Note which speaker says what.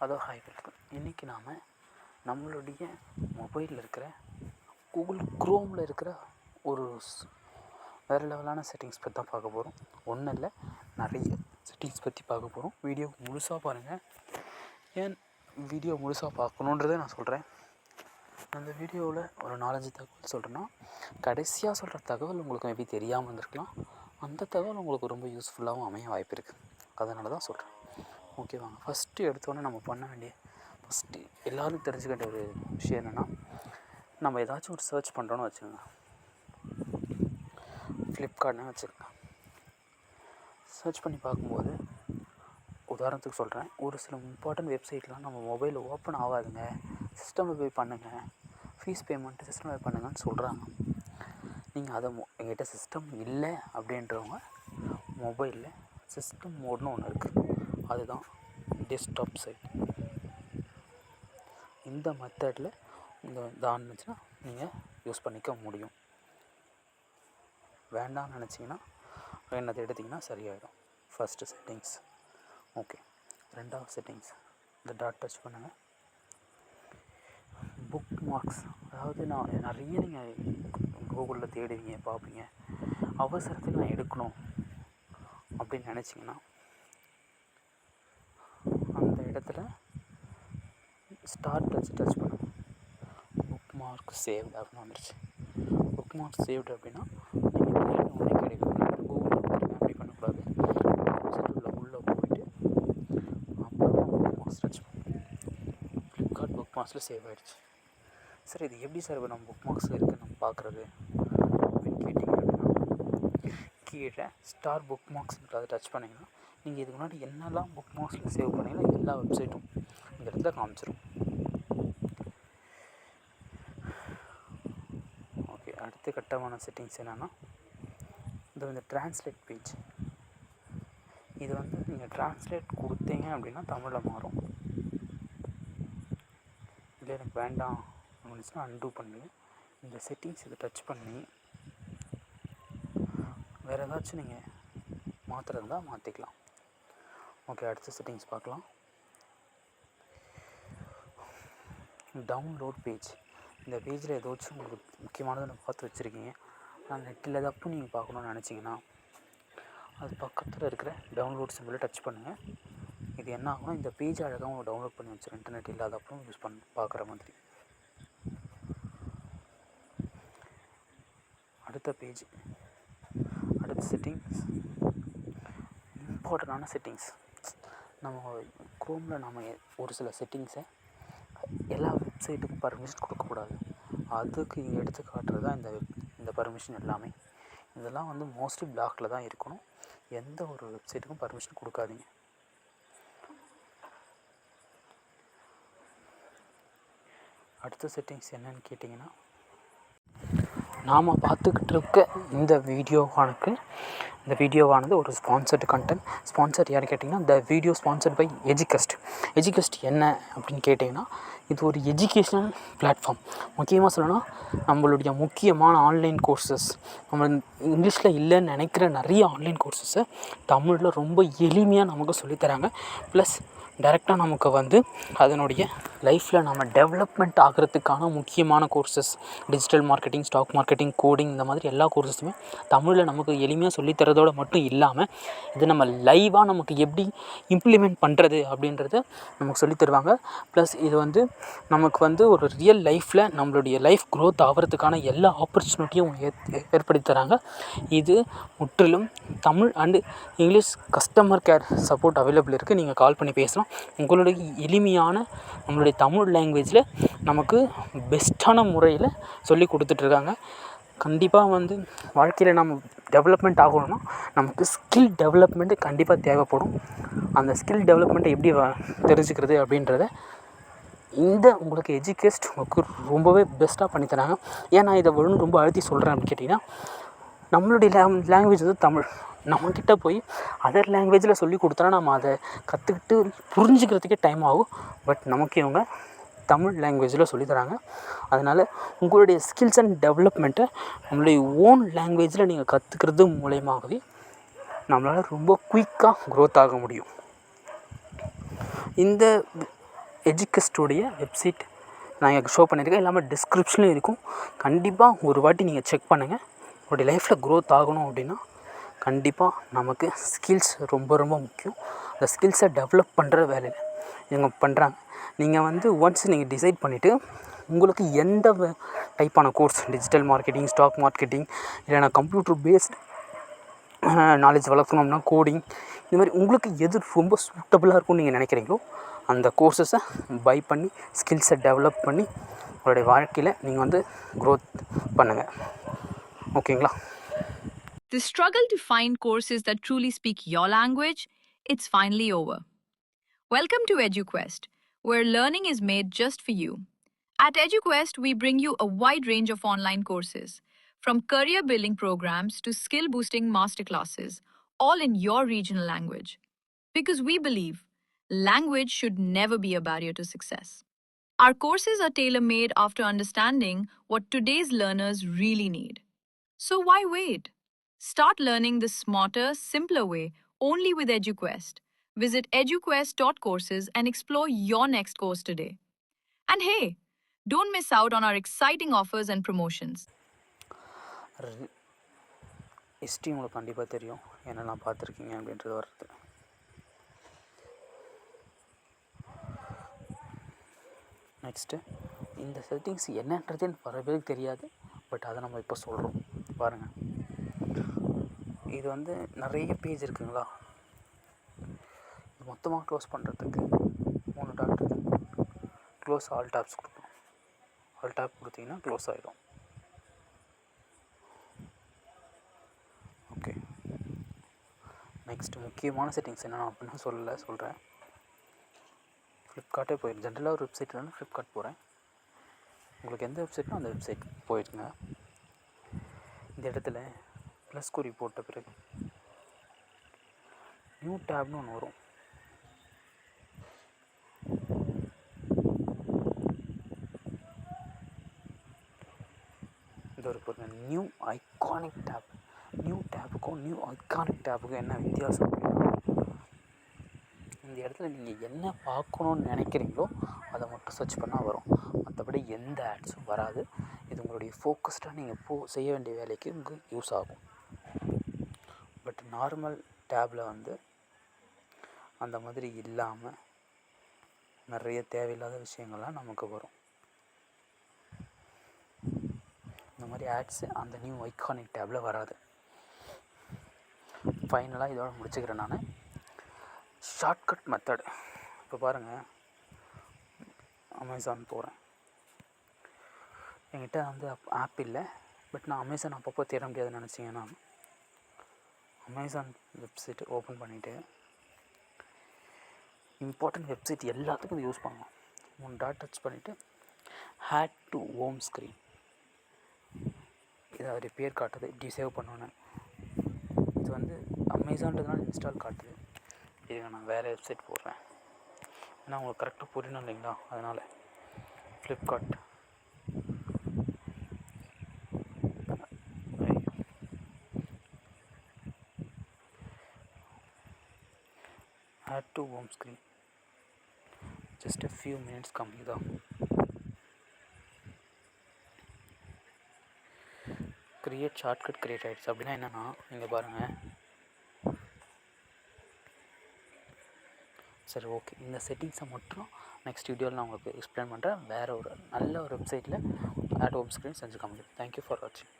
Speaker 1: அதோ hi welcome. இன்றைக்கி நாம் நம்மளுடைய மொபைலில் இருக்கிற கூகுள் க்ரோமில் இருக்கிற ஒரு வேறு லெவலான செட்டிங்ஸ் பற்றி தான் பார்க்க போகிறோம். ஒன்றும் இல்லை, நிறைய செட்டிங்ஸ் பற்றி பார்க்க போகிறோம். வீடியோ முழுசாக பாருங்கள். ஏன் வீடியோ முழுசாக பார்க்கணுன்றதை நான் சொல்கிறேன். அந்த வீடியோவில் ஒரு 4-5 தகவல் சொல்கிறேன்னா, கடைசியாக சொல்கிற தகவல் உங்களுக்கு மேபி தெரியாமல் இருந்திருக்கலாம். அந்த தகவல் உங்களுக்கு ரொம்ப யூஸ்ஃபுல்லாகவும் அமைய வாய்ப்பு இருக்குது. அதனால தான் சொல்கிறேன். ஓகேவாங்க. ஃபஸ்ட்டு எடுத்தோன்னே நம்ம பண்ண வேண்டிய எல்லோரும் தெரிஞ்சுக்க வேண்டிய ஒரு விஷயம் என்னென்னா, நம்ம ஏதாச்சும் ஒரு சர்ச் பண்ணுறோன்னு வச்சுக்கோங்க. ஃப்ளிப்கார்ட்னு வச்சுக்கோங்க. சர்ச் பண்ணி பார்க்கும்போது உதாரணத்துக்கு சொல்கிறேன், ஒரு சில இம்பார்ட்டன்ட் வெப்சைட்லாம் நம்ம மொபைலில் ஓப்பன் ஆகாதுங்க, சிஸ்டமில் போய் பண்ணுங்கள், ஃபீஸ் பேமெண்ட்டு சிஸ்டமில் போய் பண்ணுங்கன்னு சொல்கிறாங்க. நீங்கள் அதை எங்கிட்ட சிஸ்டம் இல்லை அப்படின்றவங்க மொபைலில் சிஸ்டம் மோட்னு ஒன்று இருக்குது. அதுதான் டெஸ்க்டாப் சைட். இந்த மெத்தடில் தான் இருந்துச்சுன்னா நீங்கள் யூஸ் பண்ணிக்க முடியும். வேண்டாம்னு நினச்சிங்கன்னா என்னத்தை எடுத்திங்கன்னா சரியாயிடும். First settings. ஓகே. ரெண்டாவது செட்டிங்ஸ், இந்த டாட் டச் பண்ணுங்கள். புக் மார்க்ஸ், அதாவது நான் நிறைய நீங்கள் கூகுளில் தேடுவீங்க, பார்ப்பீங்க. அவசரத்துக்கு நான் எடுக்கணும் அப்படின்னு நினச்சிங்கன்னா அந்த இடத்துல ஸ்டார்ட் டச் பண்ணுங்கள். புக் மார்க் சேவ்டு அப்படின்னு வந்துருச்சு. புக் மார்க் சேவ்டு அப்படின்னா நீங்கள் தேடணுன்னே கிடைக்கும். கூகுளில் போய் அப்படி பண்ணக்கூடாது. உள்ளே போயிட்டு அப்புறம் புக் மார்க்ஸ் டச் பண்ணுங்கள். ஃப்ளிப்கார்ட் புக் மார்க்ஸில் சேவ் ஆகிடுச்சு. சரி, இது எப்படி சார் நம்ம புக் மார்க்ஸில் இருக்குது நம்ம பார்க்குறது அப்படின்னு கேட்டிங்க அப்படின்னா, கீழே ஸ்டார் புக் மார்க்ஸ்ன்ற அதை டச் பண்ணிங்கன்னா நீங்கள் இதுக்கு முன்னாடி என்னெல்லாம் புக் மார்க்ஸில் சேவ் பண்ணிங்கன்னா எல்லா வெப்சைட்டும் இந்த இடத்துல காமிச்சிடும். ஓகே. அடுத்த கட்டமான செட்டிங்ஸ் என்னென்னா, இந்த ட்ரான்ஸ்லேட் பேஜ். இது நீங்கள் ட்ரான்ஸ்லேட் கொடுத்தீங்க அப்படின்னா தமிழில் மாறும். இல்லை எனக்கு வேண்டாம் அப்படின்னா அன்டூ பண்ணி இந்த செட்டிங்ஸ் இதை டச் பண்ணி வேறு ஏதாச்சும் நீங்கள் மாற்றுறதா மாற்றிக்கலாம். ஓகே. அடுத்த செட்டிங்ஸ் பார்க்கலாம். Download page. இந்த பேஜில் ஏதாச்சும் உங்களுக்கு முக்கியமானதை நான் பார்த்து வச்சுருக்கீங்க, நான் நெட்டில் தப்பு நீங்கள் பார்க்கணுன்னு நினச்சிங்கன்னா அது பக்கத்தில் இருக்கிற டவுன்லோட் சிம்பிளை டச் பண்ணுங்கள். இது என்ன ஆகும்னா, இந்த பேஜ் அழகாக உங்களுக்கு டவுன்லோட் பண்ணி வச்சுருக்கேன். இன்டர்நெட் இல்லாத அப்புறம் யூஸ் பார்க்குற மாதிரி. அடுத்த பேஜ், அடுத்த செட்டிங்ஸ், இம்பார்ட்டண்டான செட்டிங்ஸ். நம்ம க்ரோமில் நம்ம ஒரு சில செட்டிங்ஸை எல்லா வெப்சைட்டுக்கும் பர்மிஷன் கொடுக்கக்கூடாது. அதுக்கு எடுத்து காட்டுறது தான் இந்த பர்மிஷன் எல்லாமே. இதெல்லாம் மோஸ்ட்லி பிளாக்கில் தான் இருக்கணும். எந்த ஒரு வெப்சைட்டுக்கும் பர்மிஷன் கொடுக்காதீங்க. அடுத்த செட்டிங்ஸ் என்னன்னு கேட்டிங்கன்னா, நாம் பார்த்துக்கிட்டு இருக்க இந்த வீடியோவானது ஒரு ஸ்பான்சர்டு கண்டென்ட். ஸ்பான்சர் யார் கேட்டிங்கன்னா, இந்த வீடியோ ஸ்பான்சர்ட் பை எஜுகஸ்ட். எஜுகஸ்ட் என்ன அப்படின்னு கேட்டிங்கன்னா, இது ஒரு எஜுகேஷ்னல் பிளாட்ஃபார்ம். முக்கியமாக சொல்லணும்னா, நம்மளுடைய முக்கியமான ஆன்லைன் கோர்சஸ், நம்ம இங்கிலீஷில் இல்லைன்னு நினைக்கிற நிறைய ஆன்லைன் கோர்சஸை தமிழில் ரொம்ப எளிமையாக நமக்கு சொல்லித்தராங்க. ப்ளஸ் டைரெக்டாக நமக்கு அதனுடைய லைஃப்பில் நம்ம டெவலப்மெண்ட் ஆகிறதுக்கான முக்கியமான courses, digital marketing, stock marketing, coding, இந்த மாதிரி எல்லா கோர்ஸஸுமே தமிழில் நமக்கு எளிமையாக சொல்லித்தரதோடு மட்டும் இல்லாமல் இது நம்ம லைவாக நமக்கு எப்படி இம்ப்ளிமெண்ட் பண்ணுறது அப்படின்றத நமக்கு சொல்லித் தருவாங்க. ப்ளஸ் இது நமக்கு ஒரு ரியல் லைஃப்பில் நம்மளுடைய லைஃப் க்ரோத் ஆகிறதுக்கான எல்லா ஆப்பர்ச்சுனிட்டியும் ஏற்படுத்தி தராங்க. இது முற்றிலும் Tamil and English customer care support available இருக்குது. நீங்கள் கால் பண்ணி பேசலாம். உங்களுடைய எளிமையான நம்மளுடைய தமிழ் லாங்குவேஜில் நமக்கு பெஸ்ட்டான முறையில் சொல்லி கொடுத்துட்ருக்காங்க. கண்டிப்பாக வாழ்க்கையில் நம்ம டெவலப்மெண்ட் ஆகணும்னா நமக்கு ஸ்கில் டெவலப்மெண்ட்டு கண்டிப்பாக தேவைப்படும். அந்த ஸ்கில் டெவலப்மெண்ட்டை எப்படி தெரிஞ்சுக்கிறது அப்படின்றத உங்களுக்கு எஜுகேஸ்ட் உங்களுக்கு ரொம்பவே பெஸ்ட்டாக பண்ணித்தராங்க. ஏன் நான் இதை ரொம்ப அழுத்தி சொல்கிறேன் அப்படின்னு கேட்டிங்கன்னா, நம்மளுடைய லாங்குவேஜ் தமிழ். நம்மக்கிட்ட போய் அதர் லாங்குவேஜில் சொல்லி கொடுத்தோன்னா நம்ம அதை கற்றுக்கிட்டு புரிஞ்சுக்கிறதுக்கே டைம் ஆகும். பட் நமக்கு இவங்க தமிழ் லாங்குவேஜில் சொல்லித்தராங்க. அதனால் உங்களுடைய ஸ்கில்ஸ் அண்ட் டெவலப்மெண்ட்டை நம்மளுடைய ஓன் லாங்குவேஜில் நீங்கள் கற்றுக்கிறது மூலயமாகவே நம்மளால் ரொம்ப குயிக்காக க்ரோத் ஆக முடியும். இந்த எஜுகஸ்டோடைய வெப்சைட் நான் இங்கே ஷோ பண்ணியிருக்கேன், எல்லாமே டிஸ்கிரிப்ஷன்லையும் இருக்கும். கண்டிப்பாக ஒரு வாட்டி நீங்கள் செக் பண்ணுங்கள். உங்களுடைய லைஃப்பில் க்ரோத் ஆகணும் அப்படின்னா கண்டிப்பாக நமக்கு ஸ்கில்ஸ் ரொம்ப ரொம்ப முக்கியம். அந்த ஸ்கில்ஸை டெவலப் பண்ணுற வேலையில் இவங்க பண்ணுறாங்க. நீங்கள் வந்து ஒன்ஸ் நீங்கள் டிசைட் பண்ணிவிட்டு உங்களுக்கு எந்த டைப்பான course, digital marketing, stock marketing, இல்லைனா கம்ப்யூட்டர் பேஸ்ட் நாலேஜ் வளர்க்கணும்னா கோடிங், இந்த மாதிரி உங்களுக்கு எது ரொம்ப சூட்டபுளாக இருக்கும்னு நீங்கள் நினைக்கிறீங்களோ அந்த கோர்ஸஸை பை பண்ணி ஸ்கில்ஸை டெவலப் பண்ணி உங்களுடைய வாழ்க்கையில் நீங்கள் வந்து க்ரோத் பண்ணுங்கள். ஓகேங்களா?
Speaker 2: The struggle to find courses that truly speak your language, it's finally over. Welcome to EduQuest, where learning is made just for you. At EduQuest, we bring you a wide range of online courses, from career building programs to skill boosting masterclasses, all in your regional language. Because we believe language should never be a barrier to success. Our courses are tailor made after understanding what today's learners really need. So why wait? Start learning the smarter, simpler way only with EduQuest. Visit eduquest.courses and explore your next course today. And hey, don't miss out on our exciting offers and promotions.
Speaker 1: History உங்களுக்கு கண்டிப்பாக தெரியும், என்னெல்லாம் பார்த்துருக்கீங்க அப்படின்றது வருது. Next இந்த settings என்னன்றது பல பேருக்கு தெரியாது. பட் அதை நம்ம இப்போ சொல்கிறோம் பாருங்கள். இது வந்து நிறைய பேஜ் இருக்குங்களா, இது மொத்தமாக க்ளோஸ் பண்ணுறதுக்கு 3 டாட் இருக்குது. க்ளோஸ் ஆல் டாப்ஸ் கொடுக்கணும். ஆல் டாப் கொடுத்தீங்கன்னா க்ளோஸ் ஆகிடும். ஓகே, நெக்ஸ்ட்டு முக்கியமான செட்டிங்ஸ் என்னென்ன அப்படின்னு சொல்கிறேன். ஃப்ளிப்கார்ட்டே போயிடும். ஜென்ரலாக ஒரு வெப்சைட் வேணும், ஃப்ளிப்கார்ட் போகிறேன். உங்களுக்கு எந்த வெப்சைட்னோ அந்த வெப்சைட் போயிடுங்க. இந்த இடத்துல ப்ளஸ் குறி போட்ட பிறகு நியூ டேப்னு ஒன்று வரும். இது ஒரு பொருள் நியூ ஐகானிக் டேப். நியூ டேப்புக்கும் நியூ ஐகானிக் டேப்புக்கும் என்ன வித்தியாசம் அப்படின்னா, இந்த இடத்துல நீங்கள் என்ன பார்க்கணுன்னு நினைக்கிறீங்களோ அதை மட்டும் சர்ச் பண்ணால் வரும். மற்றபடி எந்த ஆட்ஸும் வராது. இது உங்களுடைய ஃபோக்கஸ்டாக நீங்கள் செய்ய வேண்டிய வேலைக்கு உங்களுக்கு யூஸ் ஆகும். பட் நார்மல் டேப்பில் வந்து அந்த மாதிரி இல்லாமல் நிறைய தேவையில்லாத விஷயங்கள்லாம் நமக்கு வரும். இந்த மாதிரி ஆட்ஸு அந்த நியூ ஐகானிக் டேப்பில் வராது. ஃபைனலாக இதோட முடிச்சுக்கிறேன் நான். ஷார்ட்கட் மெத்தடு இப்போ பாருங்கள். அமேசான் போகிறேன். என்கிட்ட வந்து ஆப் இல்லை. பட் நான் அமேசான் அப்பப்போ தேட முடியாதுன்னு நினச்சிங்கன்னா அமேசான் வெப்சைட் ஓப்பன் பண்ணிவிட்டு இம்பார்ட்டன்ட் வெப்சைட் எல்லாத்துக்கும் இது யூஸ் பண்ணலாம். 3 டாட் டச் பண்ணிவிட்டு ஹேட் டு ஹோம் ஸ்க்ரீன், இது அதோடைய பேர் காட்டுது. இப்படி சேவ் பண்ணோன்னே இது வந்து அமேசான்றதுனால இன்ஸ்டால் காட்டுது. இதுங்க நான் வேறு வெப்சைட் போடுறேன், ஏன்னா உங்களுக்கு கரெக்டாக புரியணும் இல்லைங்களா, அதனால். Flipkart add to home screen, just a few minutes கம்மிதா. கிரியேட் ஷார்ட்கட் கிரியேட் ஆகிடுச்சு. அப்படின்னா என்னென்னா, நீங்கள் பாருங்கள். சரி, ஓகே, இந்த செட்டிங்ஸை மட்டும் நெக்ஸ்ட் வீடியோவில் நான் உங்களுக்கு எக்ஸ்பிளைன் பண்ணுறேன். வேறு ஒரு நல்ல ஒரு வெப்சைட்டில் ஆட் ஹோம் ஸ்க்ரீன் செஞ்சு காமிக்கிறேன். தேங்க்யூ ஃபார் வாட்சிங்.